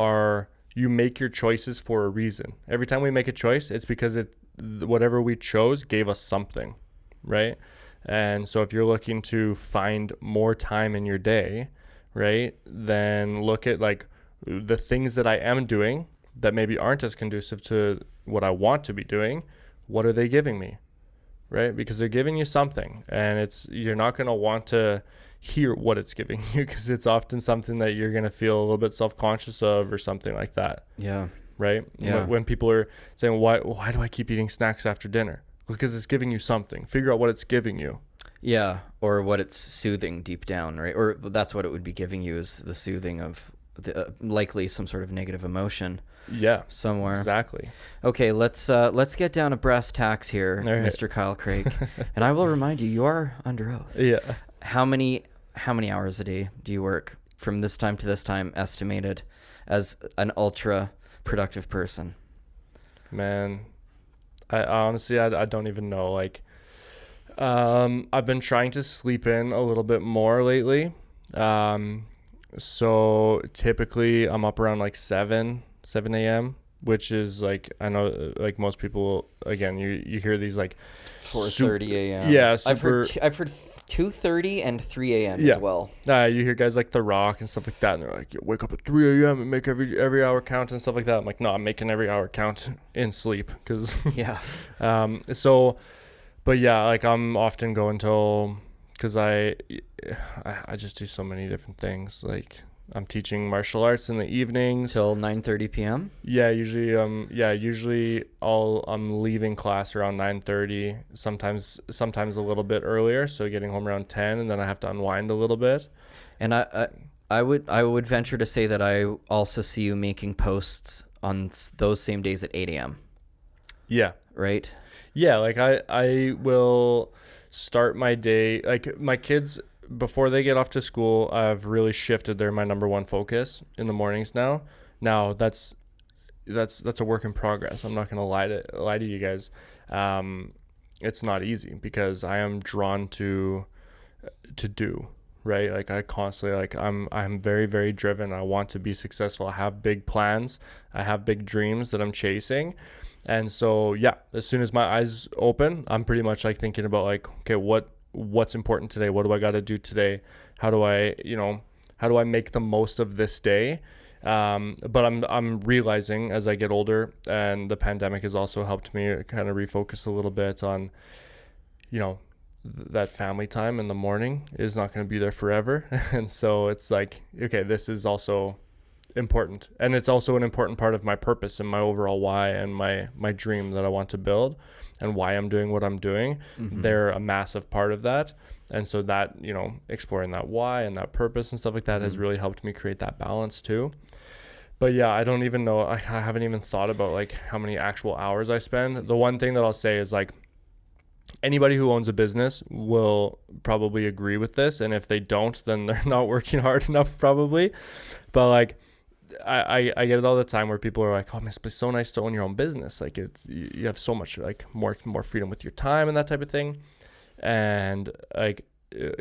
make your choices for a reason. Every time we make a choice, it's because whatever we chose gave us something, right? And so if you're looking to find more time in your day, right, then look at like the things that I am doing that maybe aren't as conducive to what I want to be doing. What are they giving me, right? Because they're giving you something, and you're not going to want to hear what it's giving you because it's often something that you're going to feel a little bit self-conscious of or something like that. Yeah. Right? Yeah. When people are saying, why do I keep eating snacks after dinner? Because it's giving you something. Figure out what it's giving you. Yeah. Or what it's soothing deep down, right? Or that's what it would be giving you, is the soothing of likely some sort of negative emotion. Yeah, somewhere. Exactly. Okay, let's get down to brass tacks here, right. Mr. Kyle Craig. And I will remind you are under oath. Yeah. How many hours a day do you work from this time to this time, estimated, as an ultra productive person? Man, I honestly I don't even know. Like, I've been trying to sleep in a little bit more lately. So typically I'm up around like 7 a.m., which is like, I know like most people, again, you hear these like 4:30 a.m. Yeah, I've heard 2:30 and 3 a.m. as well. You hear guys like The Rock and stuff like that, and they're like, wake up at 3 a.m. and make every hour count and stuff like that. I'm like, no, I'm making every hour count in sleep because yeah. But yeah, like I'm often going till, because I just do so many different things. Like I'm teaching martial arts in the evenings till 9:30 p.m. Yeah, usually I'm leaving class around 9:30, sometimes a little bit earlier, so getting home around 10, and then I have to unwind a little bit. And I would venture to say that I also see you making posts on those same days at 8 a.m. Yeah. Right? Yeah, like I will start my day, like my kids, before they get off to school, I've really shifted. They're my number one focus in the mornings now. Now that's a work in progress. I'm not going to lie to you guys. it's not easy because I am drawn to do, right? Like I constantly, like I'm very, very driven. I want to be successful. I have big plans. I have big dreams that I'm chasing. And so, yeah, as soon as my eyes open, I'm pretty much like thinking about like, okay, what's important today? What do I got to do today? How do I make the most of this day? But I'm realizing as I get older, and the pandemic has also helped me kind of refocus a little bit on, that family time in the morning is not going to be there forever. And so it's like, okay, this is also important. And it's also an important part of my purpose and my overall why and my dream that I want to build and why I'm doing what I'm doing. Mm-hmm. They're a massive part of that. And so that, exploring that why and that purpose and stuff like that has really helped me create that balance too. But yeah, I don't even know. I haven't even thought about like how many actual hours I spend. The one thing that I'll say is like, anybody who owns a business will probably agree with this. And if they don't, then they're not working hard enough probably. But like, I get it all the time where people are like, oh, it's so nice to own your own business. Like you have so much like more freedom with your time and that type of thing. And like,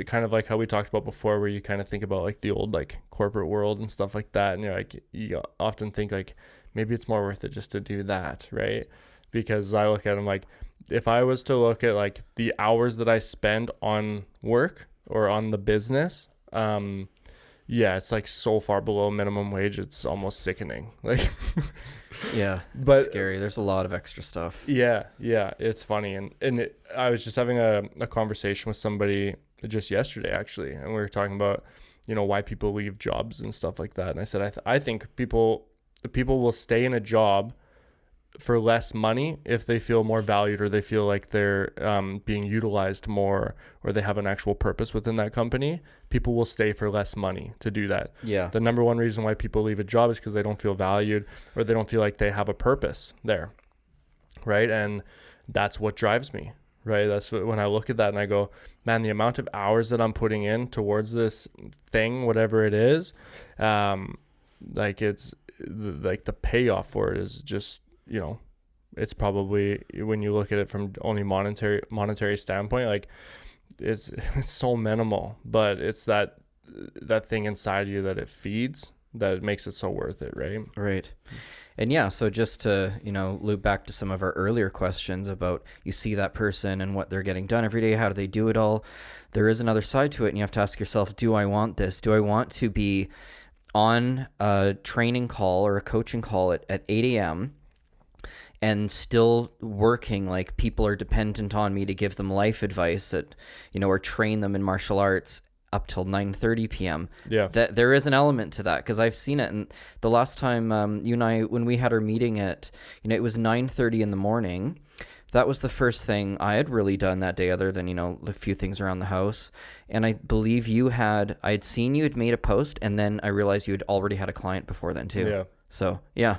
kind of like how we talked about before, where you kind of think about like the old like corporate world and stuff like that. And you're like, you often think like, maybe it's more worth it just to do that. Right. Because I look at them like, if I was to look at like the hours that I spend on work or on the business, it's like so far below minimum wage. It's almost sickening. Like, yeah, but it's scary. There's a lot of extra stuff. Yeah. It's funny. And I was just having a conversation with somebody just yesterday, actually. And we were talking about, why people leave jobs and stuff like that. And I said, I think people will stay in a job for less money if they feel more valued, or they feel like they're being utilized more, or they have an actual purpose within that company. People will stay for less money to do that. Yeah. The number one reason why people leave a job is because they don't feel valued, or they don't feel like they have a purpose there. Right. And that's what drives me. Right. That's when I look at that and I go, man, the amount of hours that I'm putting in towards this thing, whatever it is, like it's like the payoff for it is just, it's probably, when you look at it from only monetary standpoint, like it's so minimal, but it's that thing inside you that it feeds, that it makes it so worth it. Right. And yeah, so just to, loop back to some of our earlier questions about, you see that person and what they're getting done every day, how do they do it all? There is another side to it, and you have to ask yourself, do I want this? Do I want to be on a training call or a coaching call at 8 a.m. and still working like people are dependent on me to give them life advice or train them in martial arts up till 9:30 p.m. Yeah. That there is an element to that, because I've seen it. And the last time you and I, when we had our meeting it was 9:30 in the morning. That was the first thing I had really done that day, other than, a few things around the house. And I believe I had seen you had made a post, and then I realized you had already had a client before then too. Yeah. So, yeah.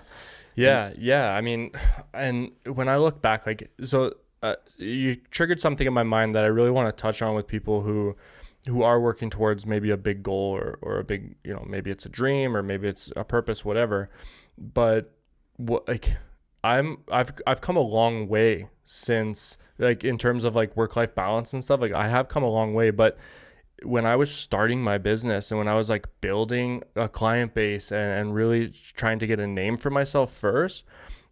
Yeah. I mean, and when I look back, like, so you triggered something in my mind that I really want to touch on with people who are working towards maybe a big goal or a big, maybe it's a dream or maybe it's a purpose, whatever. But I've come a long way since, like, in terms of like work-life balance and stuff. Like, I have come a long way, but when I was starting my business and when I was like building a client base and really trying to get a name for myself first,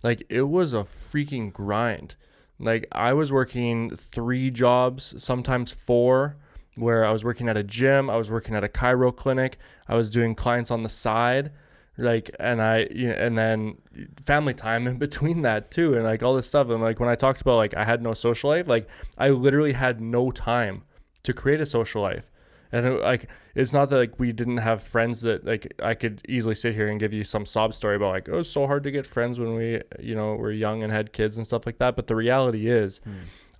like, it was a freaking grind. Like, I was working 3 jobs, sometimes 4, where I was working at a gym, I was working at a chiro clinic, I was doing clients on the side, like, and and then family time in between that too, and like all this stuff. And like, when I talked about like I had no social life, like I literally had no time to create a social life. And it's not that like we didn't have friends that like I could easily sit here and give you some sob story about like, oh, it's so hard to get friends when we, were young and had kids and stuff like that. But the reality is,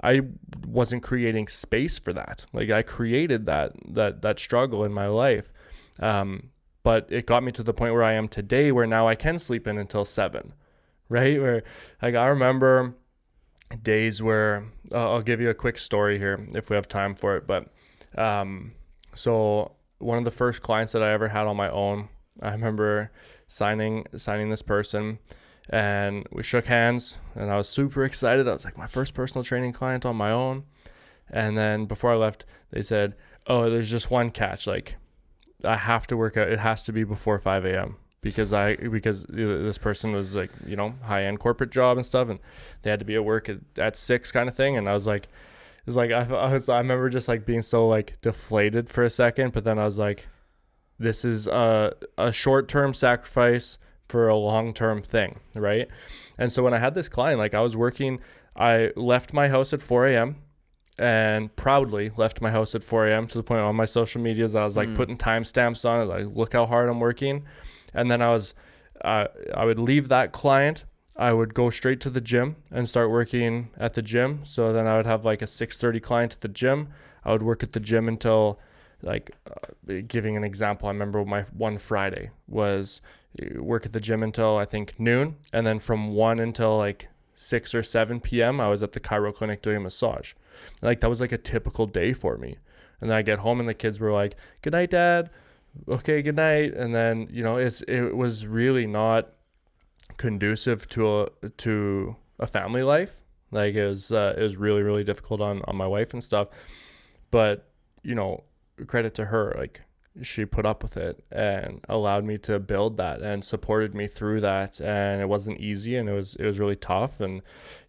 I wasn't creating space for that. Like, I created that struggle in my life. But it got me to the point where I am today, where now I can sleep in until 7, right? Where like I remember days where I'll give you a quick story here if we have time for it. But so one of the first clients that I ever had on my own, I remember signing this person, and we shook hands, and I was super excited. I was like, my first personal training client on my own. And then before I left, they said, oh, there's just one catch. Like, I have to work out. It has to be before 5 a.m. because this person was like, you know, high-end corporate job and stuff, and they had to be at work at 6 kind of thing. And I was like, I remember just like being so like deflated for a second, but then I was like, this is a short-term sacrifice for a long-term thing, right? And so when I had this client, like I left my house at 4 a.m. and proudly left my house at 4 a.m. to the point on my social medias, I was like putting timestamps on it, like, look how hard I'm working. And then I would leave that client. I would go straight to the gym and start working at the gym. So then I would have like a 6:30 client at the gym. I would work at the gym until giving an example, I remember my one Friday was work at the gym until I think noon. And then from 1 until like 6 or 7 p.m. I was at the chiro clinic doing a massage. Like that was like a typical day for me. And then I get home and the kids were like, good night, Dad. Okay, good night. And then, you know, it was really not conducive to a family life. Like it was really, really difficult on my wife and stuff. But, you know, credit to her, like she put up with it and allowed me to build that and supported me through that. And it wasn't easy, and it was really tough. And,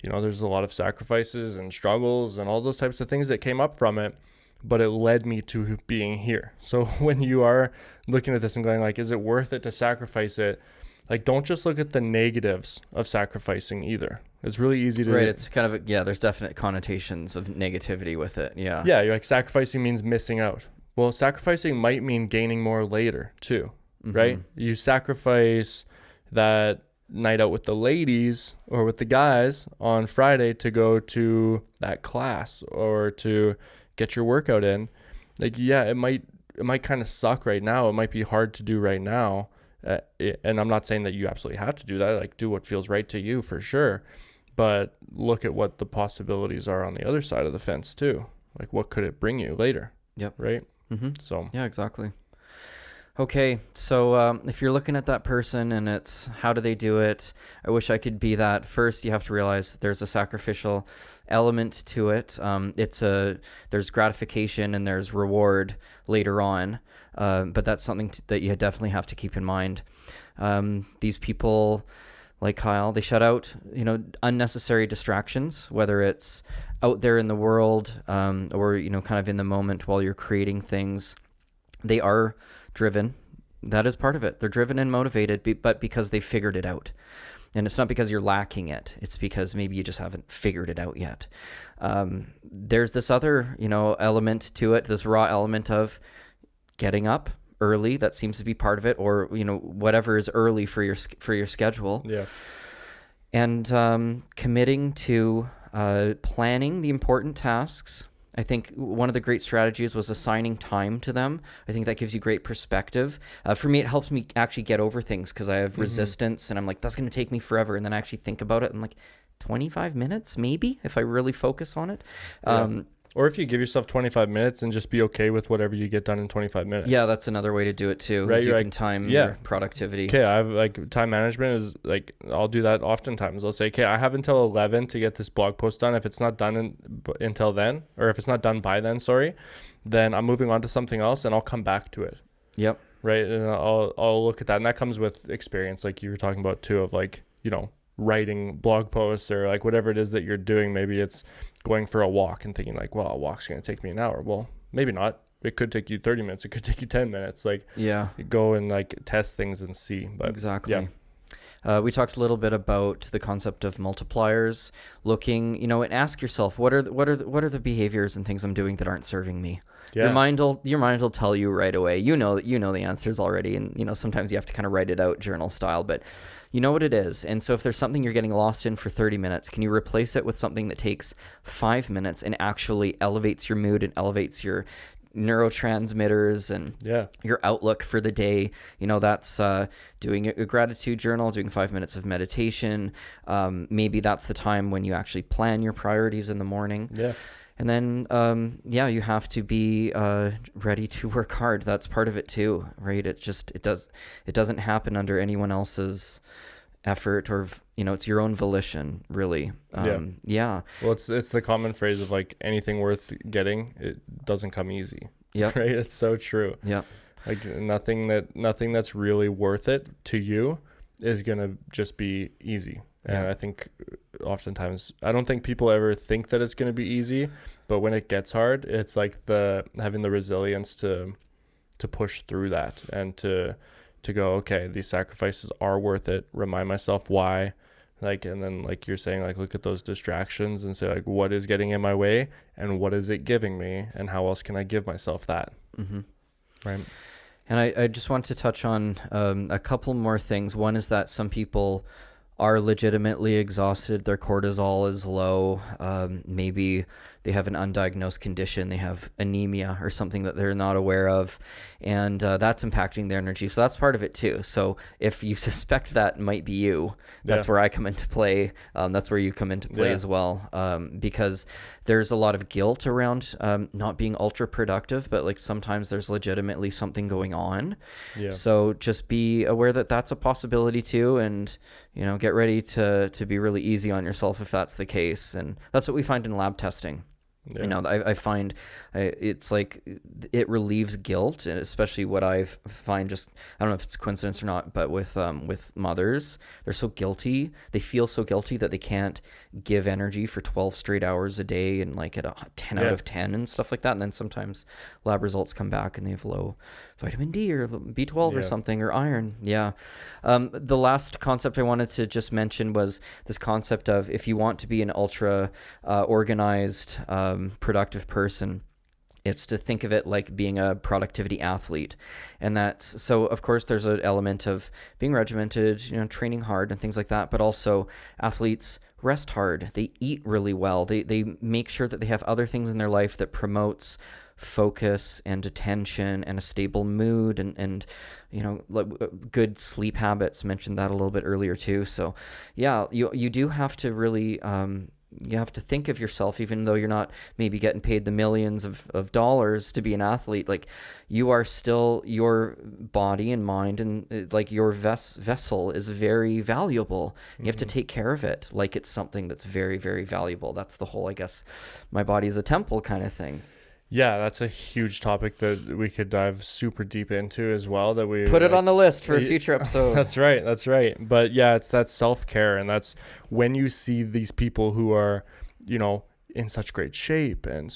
you know, there's a lot of sacrifices and struggles and all those types of things that came up from it, but it led me to being here. So when you are looking at this and going like, is it worth it to sacrifice it? Like, don't just look at the negatives of sacrificing either. It's really easy to... Right, it's kind of, there's definite connotations of negativity with it, yeah. Yeah, you're like, sacrificing means missing out. Well, sacrificing might mean gaining more later, too, right? You sacrifice that night out with the ladies or with the guys on Friday to go to that class or to get your workout in. Like, yeah, it might kind of suck right now. It might be hard to do right now. And I'm not saying that you absolutely have to do that. Like, do what feels right to you for sure. But look at what the possibilities are on the other side of the fence too. Like, what could it bring you later? Yep. Right? So. Yeah, exactly. Okay, so if you're looking at that person and it's how do they do it, I wish I could be that. First, you have to realize there's a sacrificial element to it. There's gratification and there's reward later on, but that's something that you definitely have to keep in mind. These people, like Kyle, they shut out, unnecessary distractions, whether it's out there in the world or kind of in the moment while you're creating things. They are driven. That is part of it. They're driven and motivated, but because they figured it out. And it's not because you're lacking it. It's because maybe you just haven't figured it out yet. There's this other, element to it, this raw element of getting up early. That seems to be part of it, or, whatever is early for your schedule. Yeah. And committing to planning the important tasks. I think one of the great strategies was assigning time to them. I think that gives you great perspective. For me, it helps me actually get over things because I have resistance and I'm like, that's going to take me forever. And then I actually think about it and I'm like, 25 minutes maybe if I really focus on it. Or if you give yourself 25 minutes and just be okay with whatever you get done in 25 minutes. Yeah, that's another way to do it too. Right, you can time your productivity. Okay, I have like time management is like, I'll do that oftentimes. I'll say, okay, I have until 11 to get this blog post done. If it's not done until then, or if it's not done by then, then I'm moving on to something else and I'll come back to it. Yep. Right, and I'll look at that. And that comes with experience, like you were talking about too, of like, writing blog posts or like whatever it is that you're doing. Maybe it's going for a walk and thinking like, well, a walk's going to take me an hour. Well, maybe not. It could take you 30 minutes. It could take you 10 minutes. Like, yeah, go and like test things and see. But exactly. Yeah. We talked a little bit about the concept of multipliers, looking, and ask yourself, what are the behaviors and things I'm doing that aren't serving me? Yeah. Your mind will tell you right away. You know the answers already, and sometimes you have to kind of write it out journal style, but you know what it is. And so if there's something you're getting lost in for 30 minutes, can you replace it with something that takes 5 minutes and actually elevates your mood and elevates your neurotransmitters and your outlook for the day? That's doing a gratitude journal, doing 5 minutes of meditation. Maybe that's the time when you actually plan your priorities in the morning. Yeah. And then, you have to be ready to work hard. That's part of it too, right? It doesn't happen under anyone else's effort, or it's your own volition, really. Yeah. Well, it's the common phrase of like anything worth getting, it doesn't come easy. Yeah. Right. It's so true. Yeah. Like nothing that's really worth it to you is gonna just be easy. And I think oftentimes, I don't think people ever think that it's gonna be easy, but when it gets hard, it's like having the resilience to push through that and to go, okay, these sacrifices are worth it. Remind myself why, and then like you're saying, like look at those distractions and say like, what is getting in my way and what is it giving me, and how else can I give myself that? Mm-hmm. Right. And I just want to touch on a couple more things. One is that some people are legitimately exhausted. Their cortisol is low. Maybe they have an undiagnosed condition. They have anemia or something that they're not aware of, and that's impacting their energy. So that's part of it too. So if you suspect that might be you, that's where I come into play. That's where you come into play as well, because there's a lot of guilt around not being ultra productive, but like sometimes there's legitimately something going on. Yeah. So just be aware that that's a possibility too, and get ready to be really easy on yourself if that's the case. And that's what we find in lab testing. Yeah. I find it's like it relieves guilt, and especially what I find, just I don't know if it's coincidence or not, but with mothers, they're so guilty. They feel so guilty that they can't give energy for 12 straight hours a day and like at a 10 out of 10 and stuff like that. And then sometimes lab results come back and they have low vitamin D or B12 or something, or iron. Yeah. The last concept I wanted to just mention was this concept of, if you want to be an ultra organized, productive person, it's to think of it like being a productivity athlete. And that's, so of course there's an element of being regimented, training hard and things like that, but also athletes rest hard. They eat really well. They make sure that they have other things in their life that promotes focus and attention and a stable mood, and like good sleep habits. Mentioned that a little bit earlier too. So yeah, you do have to really you have to think of yourself, even though you're not maybe getting paid the millions of dollars to be an athlete, like you are still, your body and mind and like your vessel is very valuable. You have to take care of it like it's something that's very, very valuable. That's the whole, I guess, my body is a temple kind of thing. Yeah, that's a huge topic that we could dive super deep into as well. That we put it on the list for a future episode. That's right. But yeah, it's that self-care, and that's when you see these people who are, in such great shape and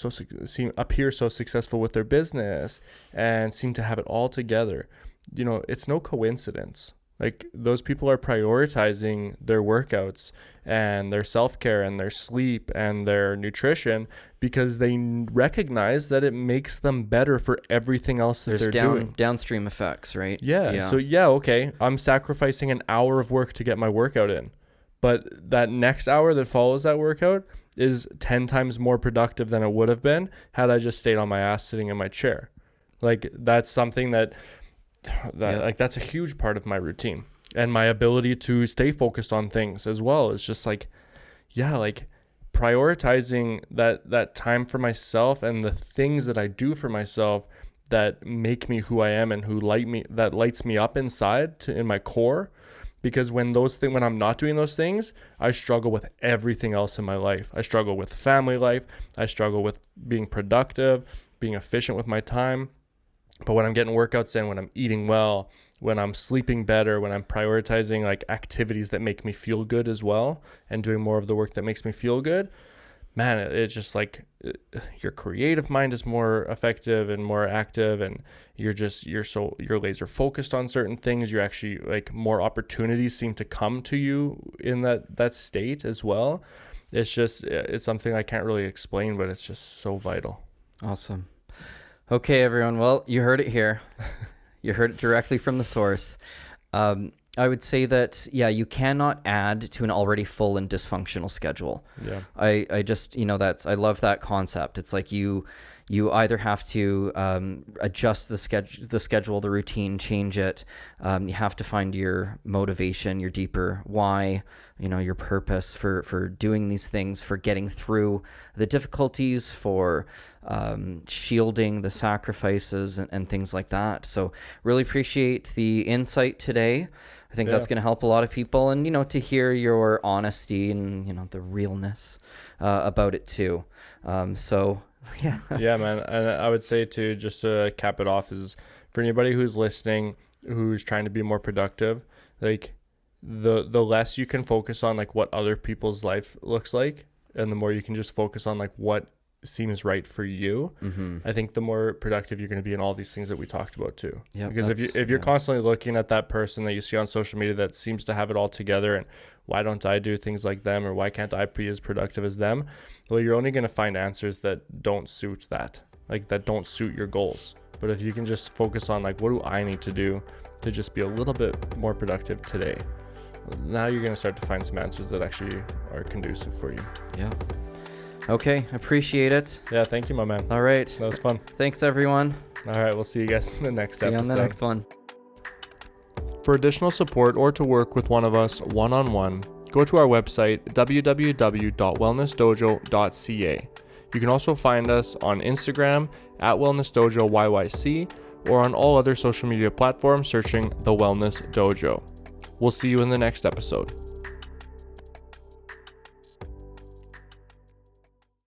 appear so successful with their business and seem to have it all together. It's no coincidence. Like, those people are prioritizing their workouts and their self-care and their sleep and their nutrition because they recognize that it makes them better for everything else that they're doing. Downstream effects, right? Yeah. So, okay, I'm sacrificing an hour of work to get my workout in. But that next hour that follows that workout is 10 times more productive than it would have been had I just stayed on my ass sitting in my chair. Like, that's something that like that's a huge part of my routine, and my ability to stay focused on things as well is just like prioritizing that time for myself and the things that I do for myself that make me who I am and that lights me up inside in my core. Because when I'm not doing those things, I struggle with everything else in my life. I struggle with family life. I struggle with being productive, being efficient with my time. But when I'm getting workouts in, when I'm eating well, when I'm sleeping better, when I'm prioritizing like activities that make me feel good as well, and doing more of the work that makes me feel good, man, it's just like your creative mind is more effective and more active, and you're laser focused on certain things. You're actually like, more opportunities seem to come to you in that state as well. It's something I can't really explain, but it's just so vital. Awesome. Okay, everyone. Well, you heard it here. You heard it directly from the source. I would say that, you cannot add to an already full and dysfunctional schedule. Yeah. I just, I love that concept. It's like you you either have to adjust the schedule, the routine, change it. You have to find your motivation, your deeper why, your purpose for doing these things, for getting through the difficulties, for shielding the sacrifices and things like that. So really appreciate the insight today. I think that's going to help a lot of people, and to hear your honesty and the realness about it too. Yeah, man. And I would say too, just to cap it off, is for anybody who's listening, who's trying to be more productive, like the less you can focus on like what other people's life looks like, and the more you can just focus on like what seems right for you, I think the more productive you're going to be in all these things that we talked about too. Because if you're constantly looking at that person that you see on social media that seems to have it all together, and why don't I do things like them, or why can't I be as productive as them, well, you're only going to find answers that don't suit that, like that don't suit your goals. But if you can just focus on like, what do I need to do to just be a little bit more productive today, now you're going to start to find some answers that actually are conducive for you. Yeah. Okay, appreciate it. Yeah, thank you, my man. All right. That was fun. Thanks, everyone. All right, we'll see you guys in the next episode. See you on the next one. For additional support or to work with one of us one-on-one, go to our website, www.wellnessdojo.ca. You can also find us on Instagram @WellnessDojoYYC, or on all other social media platforms searching The Wellness Dojo. We'll see you in the next episode.